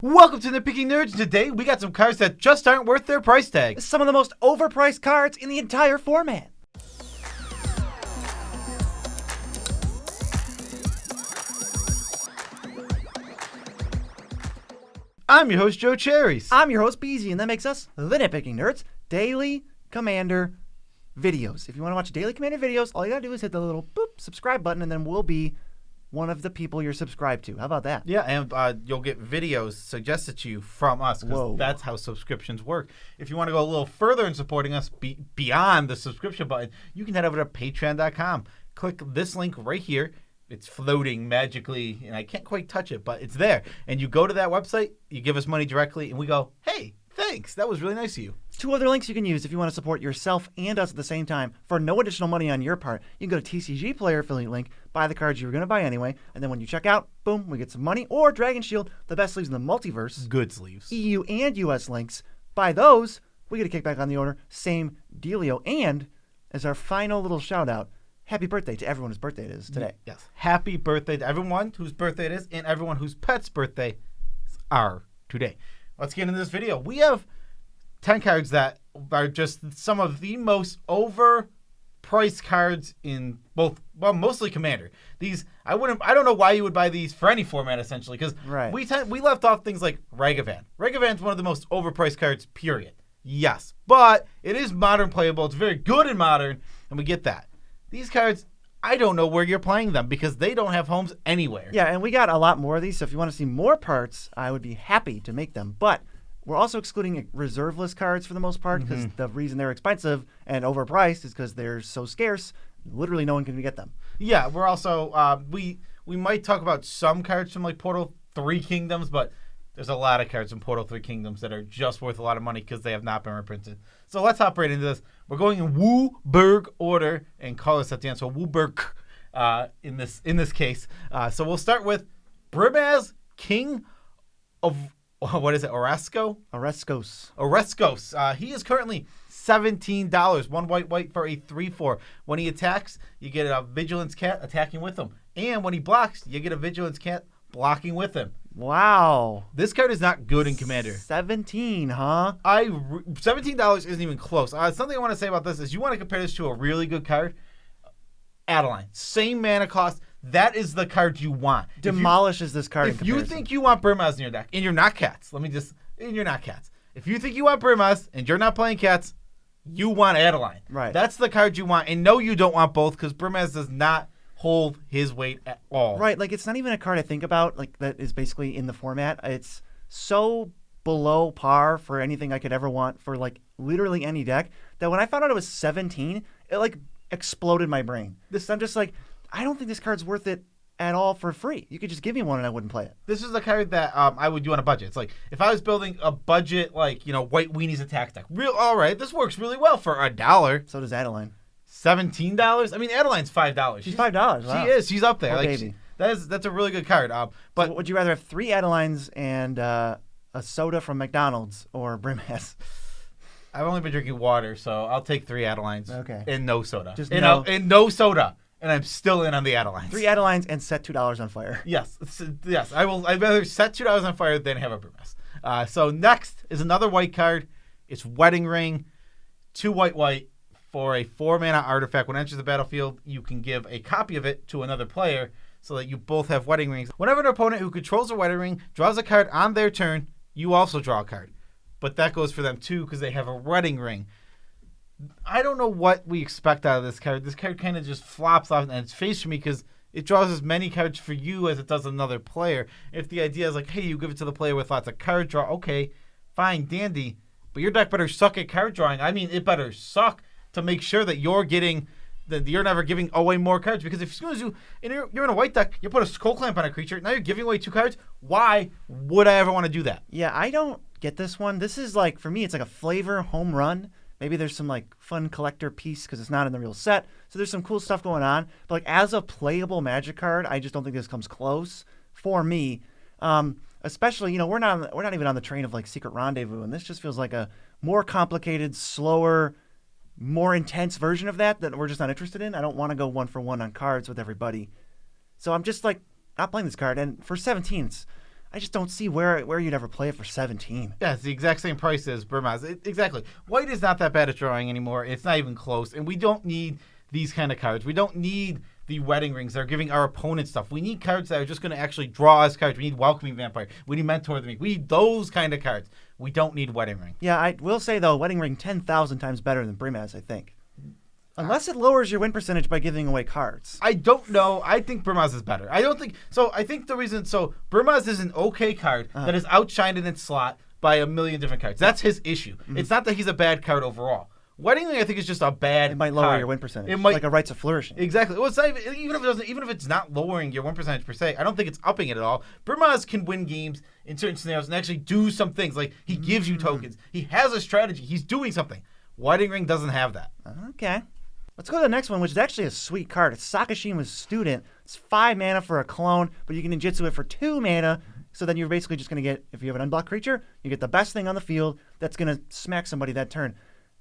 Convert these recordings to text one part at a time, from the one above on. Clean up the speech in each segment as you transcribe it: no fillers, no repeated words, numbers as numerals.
Welcome to Nitpicking Nerds. Today, we got some cards that just aren't worth their price tag. Some of the most overpriced cards in the entire format. I'm your host, Joe Cherries. I'm your host, Beezy, and that makes us the Nitpicking Nerds Daily Commander videos. If you want to watch daily Commander videos, all you gotta do is hit the little boop subscribe button, and then we'll be one of the people you're subscribed to. How about that? Yeah, and you'll get videos suggested to you from us, because that's how subscriptions work. If you want to go a little further in supporting us beyond the subscription button, you can head over to patreon.com. Click this link right here. It's floating magically, and I can't quite touch it, but it's there. And you go to that website, you give us money directly, and we go, hey, thanks. That was really nice of you. Two other links you can use if you want to support yourself and us at the same time for no additional money on your part. You can go to TCG Player affiliate link, buy the cards you were going to buy anyway, and then when you check out, boom, we get some money. Or Dragon Shield, the best sleeves in the multiverse. Good sleeves. EU and US links. Buy those, we get a kickback on the order. Same dealio. And as our final little shout out, happy birthday to everyone whose birthday it is today. Yes. Happy birthday to everyone whose birthday it is and everyone whose pet's birthday are today. Let's get into this video. We have 10 cards that are just some of the most overpriced cards in both, well, mostly Commander. These, I don't know why you would buy these for any format, essentially, because we left off things like Ragavan. Ragavan's one of the most overpriced cards, period. Yes, but it is modern playable. It's very good in modern, and we get that. These cards, I don't know where you're playing them because they don't have homes anywhere. Yeah, and we got a lot more of these, so if you want to see more parts, I would be happy to make them. But we're also excluding reserveless cards for the most part because the reason they're expensive and overpriced is because they're so scarce, literally no one can get them. Yeah, we're also, we might talk about some cards from like Portal 3 Kingdoms, but there's a lot of cards in Portal 3 Kingdoms that are just worth a lot of money because they have not been reprinted. So let's hop right into this. We're going in Wooburg order and call us at the end. So Wooburg in this case. So we'll start with Brimaz, King of, what is it, Orasco? Orascos. He is currently $17. One white for a 3/4. When he attacks, you get a Vigilance Cat attacking with him. And when he blocks, you get a Vigilance Cat blocking with him. Wow. This card is not good in Commander. 17, huh? $17 isn't even close. Something I want to say about this is you want to compare this to a really good card. Adeline. Same mana cost. That is the card you want. Demolishes this card. If you think you want Brimaz in your deck, and you're not Cats, in your not Cats. If you think you want Brimaz and you're not playing Cats, you want Adeline. Right. That's the card you want. And no, you don't want both because Brimaz does not hold his weight at all. Right, like it's not even a card I think about like that is basically in the format. It's so below par for anything I could ever want for like literally any deck that when I found out it was 17, it like exploded my brain. I'm just like, I don't think this card's worth it at all for free. You could just give me one and I wouldn't play it. This is the card that I would do on a budget. It's like if I was building a budget like, White Weenies attack deck. All right, this works really well for $1. So does Adeline. $17? I mean, Adeline's $5. She's $5. Wow. She is. She's up there. Poor baby. That's a really good card. But so would you rather have 3 Adelines and a soda from McDonald's or Brimaz? I've only been drinking water, so I'll take 3 Adelines. Okay. And no soda. And no soda. And I'm still in on the Adelines. 3 Adelines and set $2 on fire. Yes. I will. I'd rather set $2 on fire than have a Brimaz. So next is another white card. It's Wedding Ring. 2 white. For a 4-mana artifact, when it enters the battlefield, you can give a copy of it to another player so that you both have wedding rings. Whenever an opponent who controls a wedding ring draws a card on their turn, you also draw a card. But that goes for them too because they have a wedding ring. I don't know what we expect out of this card. This card kind of just flops off and its face for me because it draws as many cards for you as it does another player. If the idea is like, hey, you give it to the player with lots of card draw, okay, fine, dandy. But your deck better suck at card drawing. I mean, it better suck to make sure that you're never giving away more cards. Because if as soon as you're in a white deck, you put a Skull Clamp on a creature, now you're giving away 2 cards. Why would I ever want to do that? Yeah, I don't get this one. This is like, for me, it's like a flavor home run. Maybe there's some like fun collector piece because it's not in the real set. So there's some cool stuff going on. But like as a playable Magic card, I just don't think this comes close for me. Especially, we're not even on the train of like Secret Rendezvous, and this just feels like a more complicated, slower, more intense version of that we're just not interested in. I don't want to go 1-for-1 on cards with everybody. So I'm just like not playing this card. And for 17, I just don't see where you'd ever play it for 17. Yeah, it's the exact same price as Burmaz. Exactly. White is not that bad at drawing anymore. It's not even close. And we don't need these kind of cards. We don't need the wedding rings that are giving our opponents stuff. We need cards that are just going to actually draw us cards. We need Welcoming Vampire. We need Mentor of the Week. We need those kind of cards. We don't need Wedding Ring. Yeah, I will say, though, Wedding Ring 10,000 times better than Brimaz, I think. Unless it lowers your win percentage by giving away cards. I don't know. I think Burmaz is better. I don't think... So I think the reason... So Burmaz is an okay card that is outshined in its slot by a million different cards. That's his issue. Mm-hmm. It's not that he's a bad card overall. Wedding Ring, I think, is just a bad. It might lower card. Your win percentage. It might, like a Rites of Flourishing. Exactly. Well, it's not even if it doesn't, even if it's not lowering your win percentage per se, I don't think it's upping it at all. Burmaz can win games in certain scenarios and actually do some things. Like he gives you tokens. He has a strategy. He's doing something. Wedding Ring doesn't have that. Okay. Let's go to the next one, which is actually a sweet card. It's Sakushima's Student. It's 5 mana for a clone, but you can ninjutsu it for 2 mana. So then you're basically just going to get, if you have an unblocked creature, you get the best thing on the field that's going to smack somebody that turn.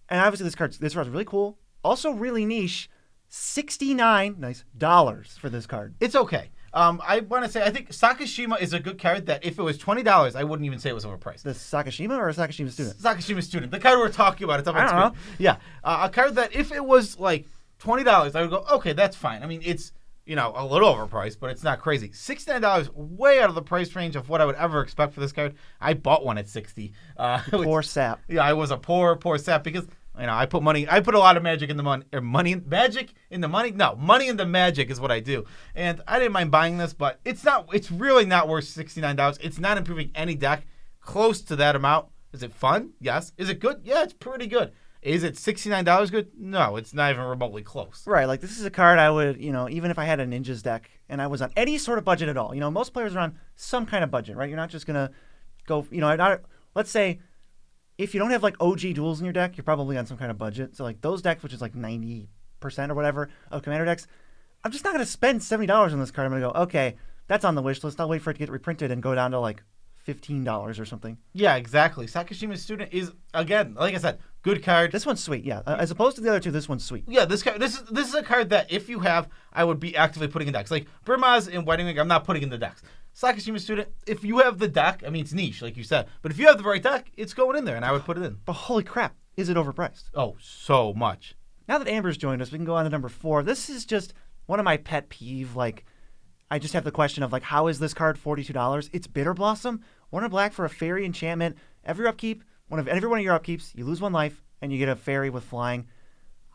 And obviously this card's really cool. Also really niche. $69 for this card. It's okay. I want to say I think Sakushima is a good card that if it was $20, I wouldn't even say it was overpriced. The Sakushima or Sakushima Student? Sakushima Student. The card we're talking about. It's up on I don't screen. Yeah. A card that if it was like $20, I would go, okay, that's fine. I mean, it's, a little overpriced, but it's not crazy. $69, way out of the price range of what I would ever expect for this card. I bought one at $60. Poor sap. Yeah, I was a poor sap because I put a lot of magic in the money, or magic in the money. No, money in the magic is what I do, and I didn't mind buying this, but it's really not worth $69. It's not improving any deck close to that amount. Is it fun? Yes. Is it good? Yeah, it's pretty good. Is it $69 good? No, it's not even remotely close. Right, like this is a card I would, even if I had a Ninjas deck and I was on any sort of budget at all. Most players are on some kind of budget, right? You're not just gonna go, let's say if you don't have like OG duels in your deck, you're probably on some kind of budget. So like those decks, which is like 90% or whatever of commander decks, I'm just not gonna spend $70 on this card. I'm gonna go, okay, that's on the wish list. I'll wait for it to get reprinted and go down to like $15 or something. Yeah, exactly. Sakushima's Student is, again, like I said, good card. This one's sweet, yeah. As opposed to the other two, this one's sweet. Yeah, this is a card that if you have, I would be actively putting in decks. Like Burmaz and Wedding Ring, I'm not putting in the decks. Sakushima's Student, if you have the deck, I mean, it's niche, like you said, but if you have the right deck, it's going in there, and I would put it in. But holy crap, is it overpriced? Oh, so much. Now that Amber's joined us, we can go on to number 4. This is just one of my pet peeve. Like, I just have the question of, like, how is this card $42? It's Bitter Blossom. 1 in black for a fairy enchantment. Every upkeep, every one of your upkeeps, you lose 1 life, and you get a fairy with flying.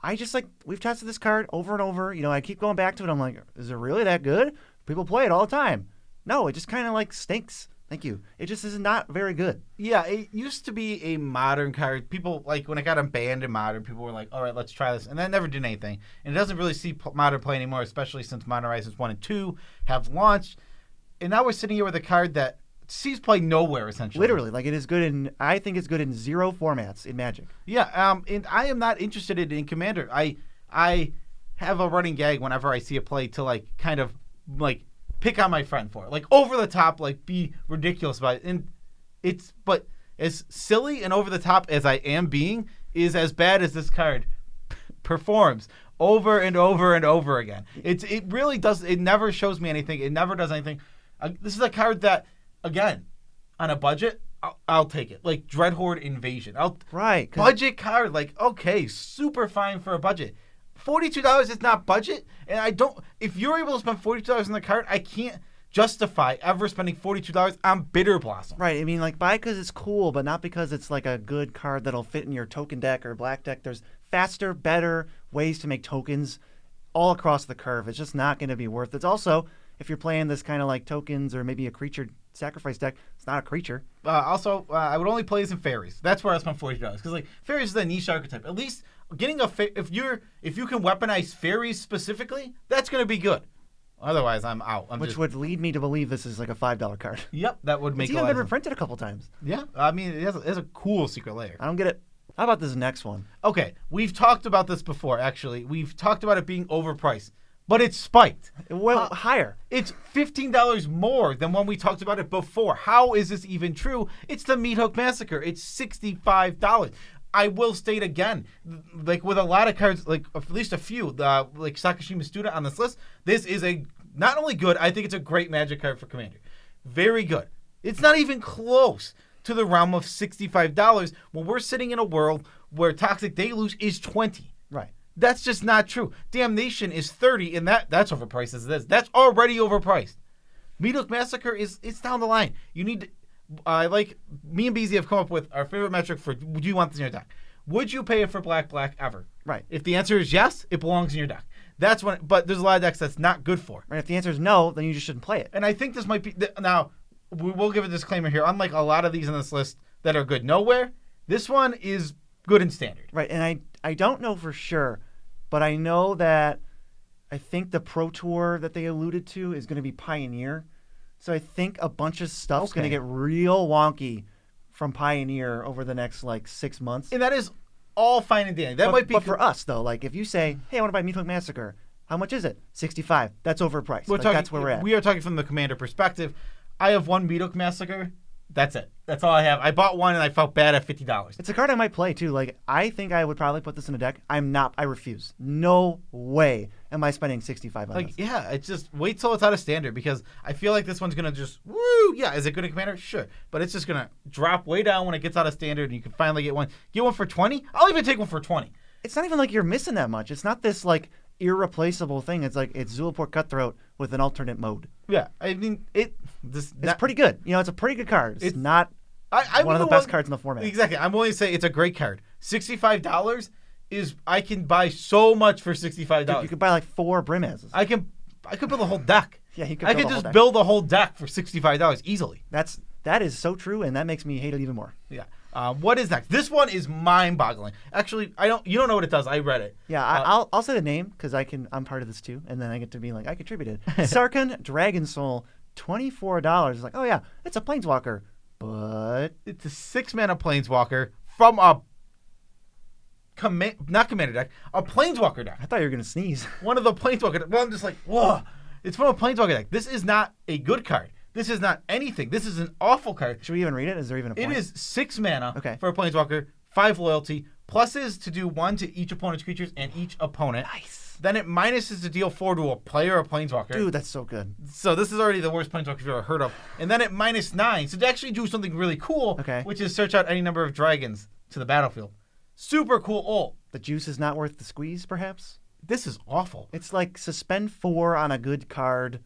I just, we've tested this card over and over. I keep going back to it. I'm like, is it really that good? People play it all the time. No, it just kind of, stinks. Thank you. It just is not very good. Yeah, it used to be a Modern card. People, when it got banned in Modern, people were like, all right, let's try this. And that never did anything. And it doesn't really see Modern play anymore, especially since Modern Horizons 1 and 2 have launched. And now we're sitting here with a card that sees play nowhere, essentially. Literally. It is good I think it's good in 0 formats in Magic. Yeah, and I am not interested in Commander. I have a running gag whenever I see a play to, pick on my friend for it. Over the top, be ridiculous about it. And but as silly and over the top as I am being, is as bad as this card performs over and over and over again. It really does. It never shows me anything. It never does anything. This is a card that, again, on a budget, I'll take it. Dreadhorde Invasion. Right. Budget card. Okay, super fine for a budget. $42 is not budget, and I don't. If you're able to spend $42 on the card, I can't justify ever spending $42 on Bitter Blossom. Right. I mean, buy because it's cool, but not because it's a good card that'll fit in your token deck or black deck. There's faster, better ways to make tokens all across the curve. It's just not going to be worth it. It's also, if you're playing this kind of tokens or maybe a creature sacrifice deck, it's not a creature. Also, I would only play this in fairies. That's where I spend $40 because fairies is a niche archetype. At least getting if you can weaponize fairies specifically, that's going to be good. Otherwise, I'm out. Which would lead me to believe this is a $5 card. Yep, that would make. It's even been reprinted a couple times. Yeah, I mean it has a cool secret layer. I don't get it. How about this next one? Okay, we've talked about this before. Actually, we've talked about it being overpriced. But it's spiked. Well, higher. It's $15 more than when we talked about it before. How is this even true? It's the Meathook Massacre. It's $65. I will state again, with a lot of cards, at least a few, Sakushima's Student on this list, this is not only good, I think it's a great Magic card for Commander. Very good. It's not even close to the realm of $65 when we're sitting in a world where Toxic Deluge is $20. Right. That's just not true. Damnation is $30, and that's overpriced as it is. That's already overpriced. Meathook Massacre it's down the line. You need to, like me and BZ have come up with our favorite metric for would you want this in your deck? Would you pay it for black ever? Right. If the answer is yes, it belongs in your deck. That's when. But there's a lot of decks that's not good for. Right. If the answer is no, then you just shouldn't play it. And I think this might be now. We will give a disclaimer here. Unlike a lot of these on this list that are good nowhere, this one is good in standard. Right. And I don't know for sure, but I know that I think the Pro Tour that they alluded to is going to be Pioneer. So I think a bunch of stuff's going to get real wonky from Pioneer over the next 6 months. And that is all fine and dandy. But for us though, if you say, "Hey, I want to buy Meathook Massacre," how much is it? $65. That's overpriced. That's where we're at. We are talking from the commander perspective. I have one Meathook Massacre. That's it. That's all I have. I bought one and I felt bad at $50. It's a card I might play too. I think I would probably put this in a deck. I'm not. I refuse. No way am I spending $65 on this. Yeah, it's just wait till it's out of standard because I feel like this one's gonna just woo. Yeah, is it good in commander? Sure, but it's just gonna drop way down when it gets out of standard and you can finally get one. Get one for $20. I'll even take one for $20. It's not even like you're missing that much. It's not this irreplaceable thing. It's it's Zulaport Cutthroat with an alternate mode. Yeah, I mean it's pretty good. It's a pretty good card. It's not one of the best cards in the format. Exactly. I'm willing to say it's a great card. $65 is I can buy so much for $65. Dude, you could buy 4 Brimazes. I could build a whole deck. Yeah, you could. I could just build a whole deck for $65 easily. That is so true, and that makes me hate it even more. Yeah. What is next? This one is mind-boggling. Actually, you don't know what it does. I read it. Yeah, I'll say the name because I'm part of this too, and then I get to be I contributed. Sarkon Dragon Soul, $24. It's oh yeah, it's a Planeswalker, but it's a 6-mana Planeswalker from a not commander deck, a Planeswalker deck. I thought you were gonna sneeze. One of the Planeswalker. Well, I'm just whoa. It's from a Planeswalker deck. This is not a good card. This is not anything. This is an awful card. Should we even read it? Is there even a point? It is 6 mana for a Planeswalker, 5 loyalty, pluses to do 1 to each opponent's creatures and each opponent. Nice. Then it minuses to deal 4 to a player or Planeswalker. Dude, that's so good. So this is already the worst Planeswalker you've ever heard of. And then it -9. So to actually do something really cool, which is search out any number of dragons to the battlefield. Super cool ult. The juice is not worth the squeeze, perhaps? This is awful. It's suspend 4 on a good card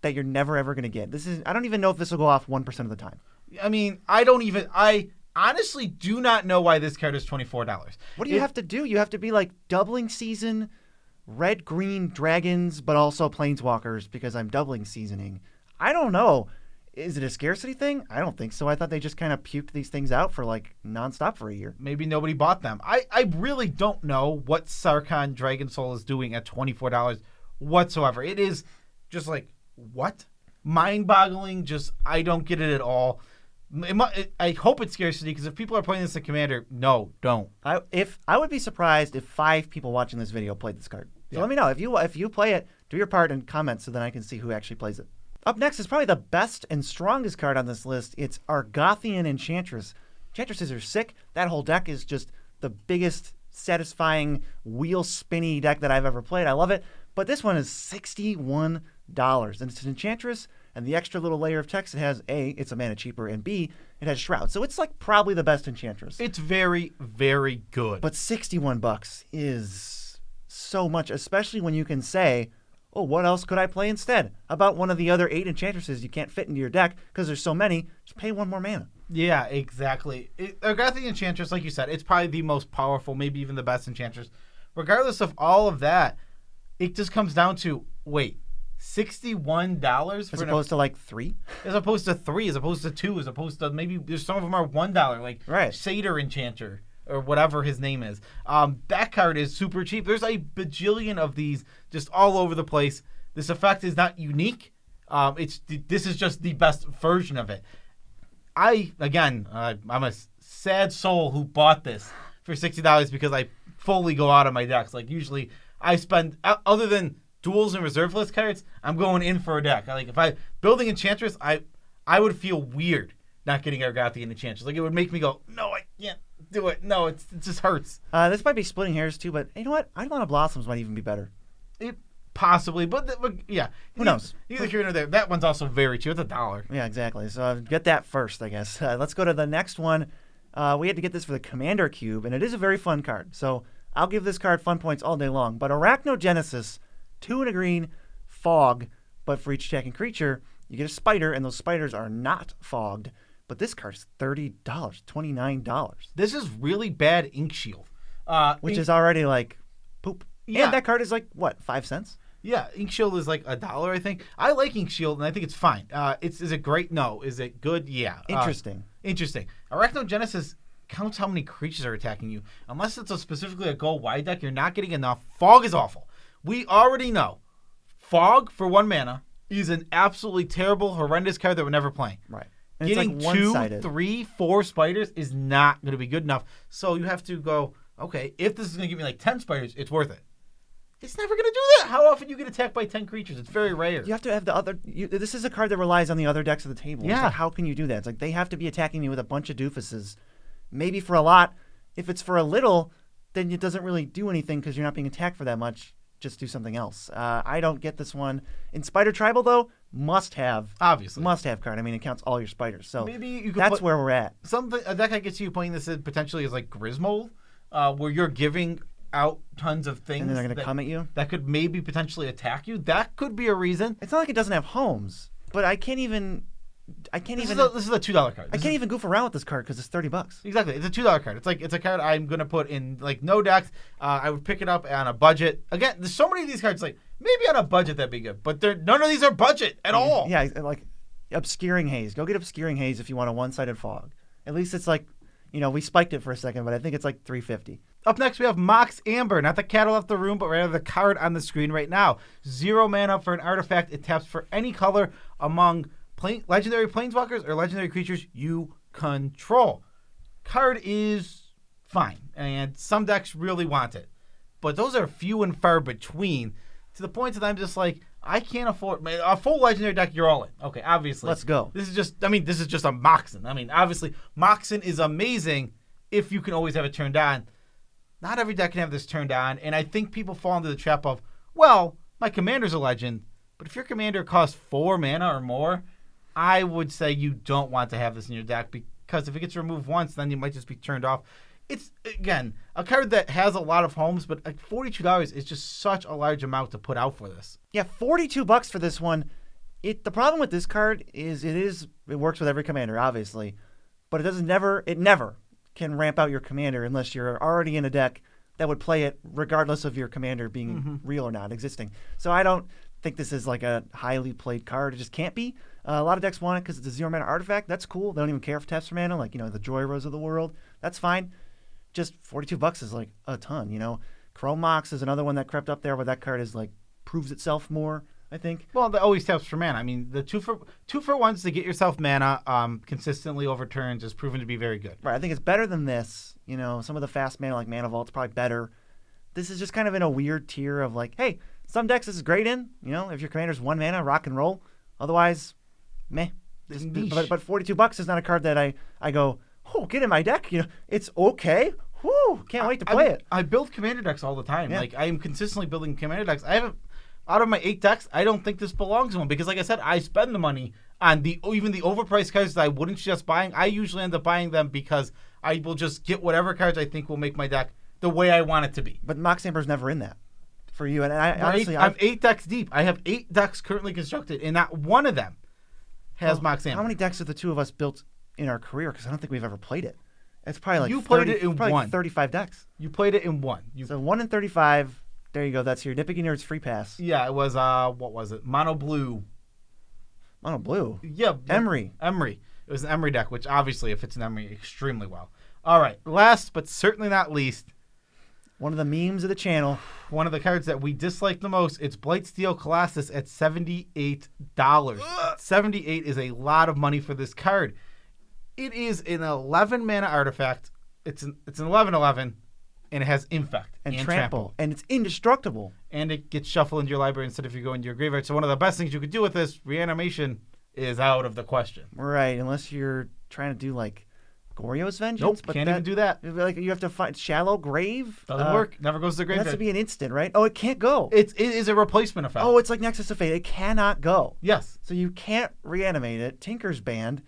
that you're never ever going to get. I don't even know if this will go off 1% of the time. I mean, I honestly do not know why this card is $24. What do you have to do? You have to be doubling season, red-green dragons, but also Planeswalkers because I'm doubling seasoning. I don't know. Is it a scarcity thing? I don't think so. I thought they just kind of puked these things out for nonstop for a year. Maybe nobody bought them. I really don't know what Sarkon Dragon Soul is doing at $24 whatsoever. It is just what? Mind-boggling. Just I don't get it at all. I hope it's scarcity because if people are playing this at Commander, no, don't. I would be surprised if 5 people watching this video played this card. So let me know if you play it. Do your part and comment so then I can see who actually plays it. Up next is probably the best and strongest card on this list. It's Argothian Enchantress. Enchantresses are sick. That whole deck is just the biggest, satisfying, wheel-spinny deck that I've ever played. I love it. But this one is $61. And it's an Enchantress, and the extra little layer of text it has, A, it's a mana cheaper, and B, it has Shroud. So it's probably the best Enchantress. It's very, very good. But $61 is so much, especially when you can say, oh, what else could I play instead? How about one of the other 8 Enchantresses you can't fit into your deck because there's so many, just pay 1 more mana. Yeah, exactly. Argothian Enchantress, like you said, it's probably the most powerful, maybe even the best Enchantress. Regardless of all of that, it just comes down to, wait, $61 as opposed to 3? As opposed to 3, as opposed to 2, as opposed to maybe there's some of them are $1, right. Satyr Enchanter or whatever his name is. That card is super cheap. There's a bajillion of these just all over the place. This effect is not unique. This is just the best version of it. I'm a sad soul who bought this for $60 because I fully go out of my decks. Usually I spend, other than duels and reserve list cards, I'm going in for a deck. If I building Enchantress, I would feel weird not getting Argothian Enchantress. It would make me go, no, I can't do it. No, it just hurts. This might be splitting hairs too, but you know what? Eidolon of Blossoms might even be better. Possibly, but yeah. Who knows? Neither here nor there. That one's also very cheap. It's $1. Yeah, exactly. So get that first, I guess. Let's go to the next one. We had to get this for the Commander Cube, and it is a very fun card. So I'll give this card fun points all day long. But Arachnogenesis, 2 and a green, fog, but for each attacking creature, you get a spider, and those spiders are not fogged. But this card is $30, $29. This is really bad ink shield. Which is already like poop. Yeah. And that card is like, what, 5 cents? Yeah, Ink Shield is like $1, I think. I like Ink Shield, and I think it's fine. Is it great? No. Is it good? Yeah. Interesting. Interesting. Arachnogenesis counts how many creatures are attacking you. Unless it's specifically a go wide deck, you're not getting enough. Fog is awful. We already know. Fog for 1 mana is an absolutely terrible, horrendous card that we're never playing. Right. And Getting it's like 2, one-sided. 3, 4 spiders is not going to be good enough. So you have to go, okay, if this is going to give me like 10 spiders, it's worth it. It's never going to do that. How often you get attacked by 10 creatures? It's very rare. You have to have the other. This is a card that relies on the other decks of the table. Yeah. It's like, how can you do that? It's like they have to be attacking me with a bunch of doofuses. Maybe for a lot. If it's for a little, then it doesn't really do anything because you're not being attacked for that much. Just do something else. I don't get this one. In Spider Tribal, though, must have. Obviously. Must have card. I mean, it counts all your spiders. So maybe you could that's where we're at. A deck I could see you playing this in potentially is like Grismold, where you're giving out tons of things. And then they're going to come at you? That could maybe potentially attack you. That could be a reason. It's not like it doesn't have homes, but I can't even. This is a $2 card. I can't even goof around with this card because it's $30. Exactly. It's a $2 card. It's a card I'm going to put in like no decks. I would pick it up on a budget. Again, there's so many of these cards, like maybe on a budget that'd be good, but none of these are budget at all. Yeah, like Obscuring Haze. Go get Obscuring Haze if you want a one-sided fog. At least it's like, we spiked it for a second, but I think it's like $350. Up next, we have Mox Amber. Not the cat left the room, but rather the card on the screen right now. 0 mana for an artifact. It taps for any color among legendary planeswalkers or legendary creatures you control. Card is fine, and some decks really want it. But those are few and far between, to the point that I'm just like, I can't afford a full legendary deck. You're all in. Okay, obviously. Let's go. This is just a Moxen. I mean, obviously, Moxen is amazing if you can always have it turned on. Not every deck can have this turned on, and I think people fall into the trap of, well, my commander's a legend, but if your commander costs 4 mana or more, I would say you don't want to have this in your deck, because if it gets removed once, then you might just be turned off. It's, again, a card that has a lot of homes, but like $42 is just such a large amount to put out for this. Yeah, $42 for this one. The problem with this card is it works with every commander, obviously, but it never can ramp out your commander unless you're already in a deck that would play it regardless of your commander being real or not existing. So I don't think this is like a highly played card. It just can't be. A lot of decks want it because it's a 0 mana artifact. That's cool. They don't even care if it taps for mana, like, the Joy Rose of the world. That's fine. Just $42 is like a ton, Chrome Mox is another one that crept up there where that card is like proves itself more, I think. Well, that always taps for mana. I mean, the two for ones to get yourself mana consistently over turns is proven to be very good. Right. I think it's better than this. Some of the fast mana like Mana Vault's probably better. This is just kind of in a weird tier of like, hey, some decks this is great in. If your commander's 1 mana, rock and roll. Otherwise, meh. But $42 is not a card that I go, oh, get in my deck. It's okay. Whoo, can't wait to play it. I build commander decks all the time. Yeah. Like, I am consistently building commander decks. Out of my 8 decks, I don't think this belongs in one because, like I said, I spend the money on even the overpriced cards that I wouldn't just buying. I usually end up buying them because I will just get whatever cards I think will make my deck the way I want it to be. But Mox Amber's never in that for you. And I'm 8 decks deep. I have 8 decks currently constructed, and not one of them has Mox Amber. How many decks have the two of us built in our career? Because I don't think we've ever played it. It's probably like played it in one. 35 decks. You played it in one. So 1 in 35. There you go. That's your Nitpicking Nerds free pass. Yeah, it was, what was it? Mono Blue. Mono Blue? Yeah. Emery. It was an Emery deck, which obviously it fits an Emery extremely well. All right. Last, but certainly not least. One of the memes of the channel. One of the cards that we dislike the most. It's Blight Steel Colossus at $78. $78 is a lot of money for this card. It is an 11 mana artifact. It's an 11/11. And it has Infect and Trample. And it's indestructible. And it gets shuffled into your library instead of you go into your graveyard. So one of the best things you could do with this, reanimation, is out of the question. Right, unless you're trying to do like Goryo's Vengeance. Nope, but can't even do that. Like you have to find Shallow Grave. Doesn't work. Never goes to the It graveyard. has to be an instant, right? Oh, it can't go. It is a replacement effect. Oh, it's like Nexus of Fate. It cannot go. Yes. So you can't reanimate it. Tinker's banned.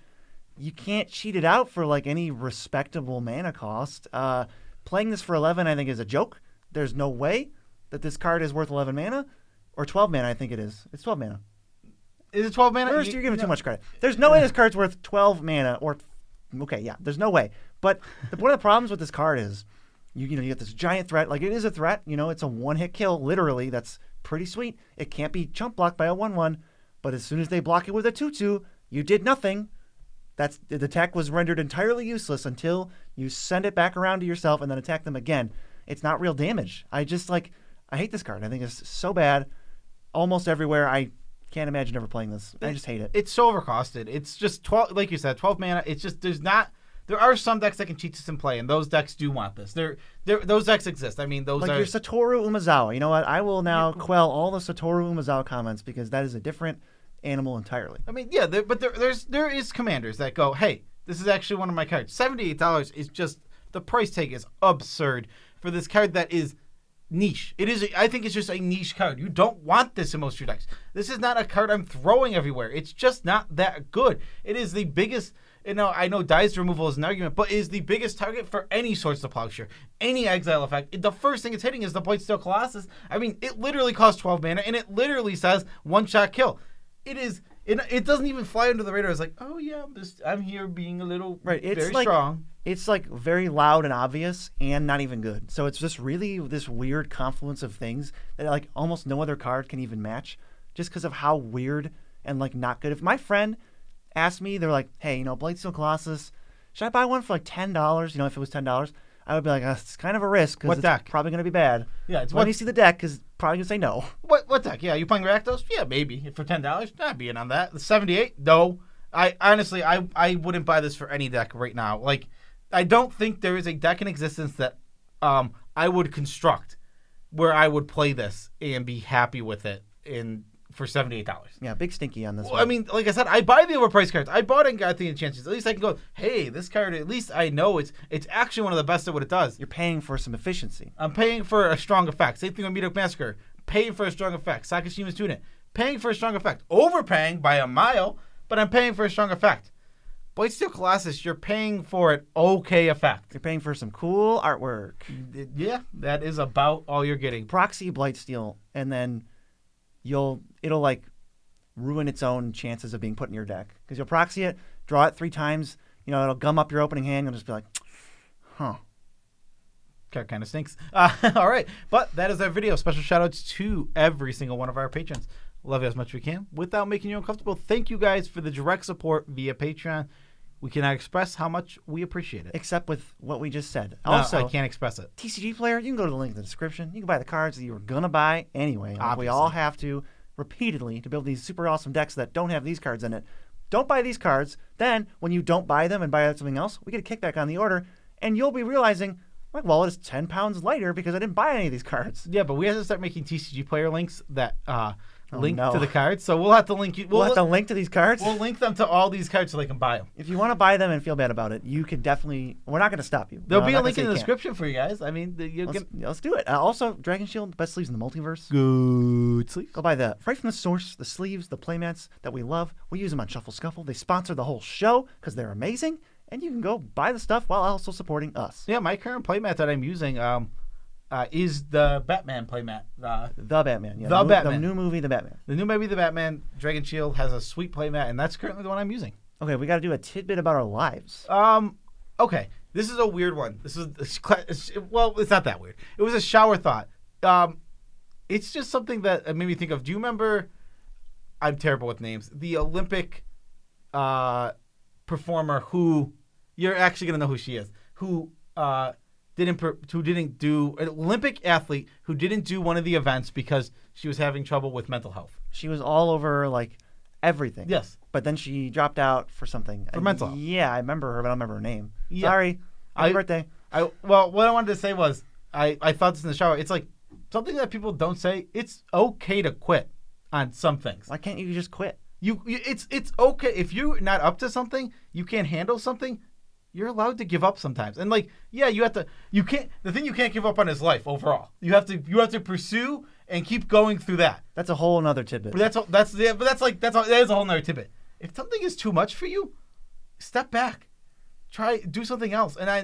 You can't cheat it out for like any respectable mana cost. Playing this for 11, I think, is a joke. There's no way that this card is worth 11 mana. Or 12 mana, I think it is. It's 12 mana. Is it 12 mana? First, you're giving too much credit. There's no way this card's worth 12 mana or... Okay, yeah, there's no way. But one of the problems with this card is, you get this giant threat. Like, it is a threat. It's a one-hit kill, literally. That's pretty sweet. It can't be chump blocked by a 1/1. But as soon as they block it with a 2/2, you did nothing. The attack was rendered entirely useless until you send it back around to yourself and then attack them again. It's not real damage. I hate this card. I think it's so bad. Almost everywhere. I can't imagine ever playing this. I just hate it. It's so overcosted. It's just 12, like you said, 12 mana. It's just there are some decks that can cheat this in play, and those decks do want this. Those decks exist. I mean, those like are your Satoru Umezawa. You know what? I will now quell all the Satoru Umezawa comments because that is a different animal entirely. I mean, yeah, but there is commanders that go, hey, this is actually one of my cards. $78 is just the price tag is absurd for this card that is niche. I think it's just a niche card. You don't want this in most of your decks. This is not a card I'm throwing everywhere. It's just not that good. It is the biggest. I know Dice removal is an argument, but it is the biggest target for any Swords to Plowshare, any exile effect. The first thing it's hitting is the Blightsteel Colossus. I mean, it literally costs 12 mana, and it literally says one-shot kill. It doesn't even fly under the radar. It's like, oh yeah, I'm here being a little very strong. It's like very loud and obvious and not even good. So it's just really this weird confluence of things that like almost no other card can even match just because of how weird and like not good. If my friend asked me, they're like, hey, Blightsteel Colossus, should I buy one for like $10? If it was $10, I would be like, it's kind of a risk because it's probably going to be bad. Yeah, when you see the deck, because probably going to say no. What deck? Yeah, you playing Rakdos? Yeah, maybe. For $10, I'd be in on that. The 78? No. I honestly wouldn't buy this for any deck right now. Like, I don't think there is a deck in existence that I would construct where I would play this and be happy with it for $78. Yeah, big stinky on this one. I mean, like I said, I buy the overpriced cards. I bought Argothian Enchantress. At least I can go, hey, this card, at least I know it's actually one of the best at what it does. You're paying for some efficiency. I'm paying for a strong effect. Same thing with Meathook Massacre. Paying for a strong effect. Sakushima's Tuna. Paying for a strong effect. Overpaying by a mile, but I'm paying for a strong effect. Blightsteel Colossus, you're paying for an okay effect. You're paying for some cool artwork. Yeah, that is about all you're getting. Proxy Blightsteel, and then it'll like ruin its own chances of being put in your deck because you'll proxy it, draw it 3 times. It'll gum up your opening hand. You'll just be like, huh. Card kind of stinks. All right, but that is our video. Special shout outs to every single one of our patrons. Love you as much as we can without making you uncomfortable. Thank you guys for the direct support via Patreon. We cannot express how much we appreciate it. Except with what we just said. No, also, I can't express it. TCG player, you can go to the link in the description. You can buy the cards that you were going to buy anyway. We all have to repeatedly to build these super awesome decks that don't have these cards in it. Don't buy these cards. Then, when you don't buy them and buy something else, we get a kickback on the order, and you'll be realizing, my wallet is 10 pounds lighter because I didn't buy any of these cards. Yeah, but we have to start making TCG player links that link to the cards. So we'll have to link you. We'll have to link to these cards? We'll link them to all these cards so they can buy them. If you want to buy them and feel bad about it, you can definitely... We're not going to stop you. There'll be a link in the description for you guys. I mean, let's do it. Also, Dragon Shield, best sleeves in the multiverse. Good sleeves. Go buy right from the source, the sleeves, the playmats that we love. We use them on Shuffle Scuffle. They sponsor the whole show because they're amazing. And you can go buy the stuff while also supporting us. Yeah, my current playmat that I'm using is the Batman playmat. The Batman. Yeah, Batman. The new movie, The Batman. The new movie, The Batman. Dragon Shield has a sweet playmat, and that's currently the one I'm using. Okay, we got to do a tidbit about our lives. Okay, this is a weird one. It's not that weird. It was a shower thought. It's just something that made me think of. Do you remember? I'm terrible with names. The Olympic performer who you're actually gonna know who she is. Who didn't do an Olympic athlete who didn't do one of the events because she was having trouble with mental health. She was all over like everything. Yes. But then she dropped out for something. For mental health. Yeah, I remember her, but I don't remember her name. Yeah. Sorry. Happy birthday. Well, what I wanted to say was I thought this in the shower. It's like something that people don't say. It's okay to quit on some things. Why can't you just quit? It's okay if you're not up to something, you can't handle something. you're allowed to give up sometimes. And like, yeah, you can't, the thing you can't give up on is life overall. You have to pursue and keep going through that. That's a whole nother tidbit. But that is a whole nother tidbit. If something is too much for you, step back. Do something else. And I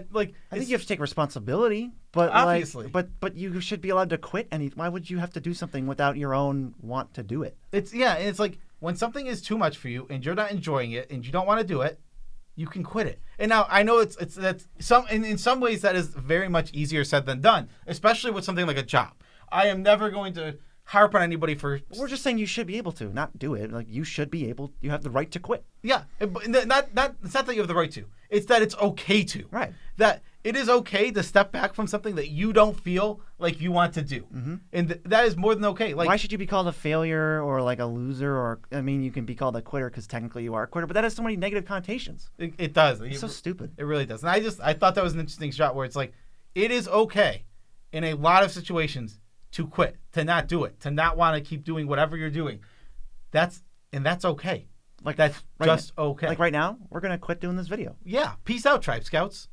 think you have to take responsibility, but obviously, but you should be allowed to quit. Why would you have to do something without your own want to do it? And it's like when something is too much for you and you're not enjoying it and you don't want to do it, you can quit it. And now I know in some ways that is very much easier said than done, especially with something like a job. I am never going to harp on anybody for. We're just saying you should be able to, not do it. Like you should be able. You have the right to quit. Yeah, but it's not that you have the right to. It's that it's okay to. Right. That it is okay to step back from something that you don't feel like you want to do, and that is more than okay. Like, why should you be called a failure or like a loser? Or you can be called a quitter because technically you are a quitter, but that has so many negative connotations. It does. It's so stupid. It really does. And I thought that was an interesting shot where it's like, it is okay in a lot of situations to quit, to not do it, to not want to keep doing whatever you're doing. That's okay. Like that's right just okay. Like right now, we're gonna quit doing this video. Yeah. Peace out, Tribe Scouts.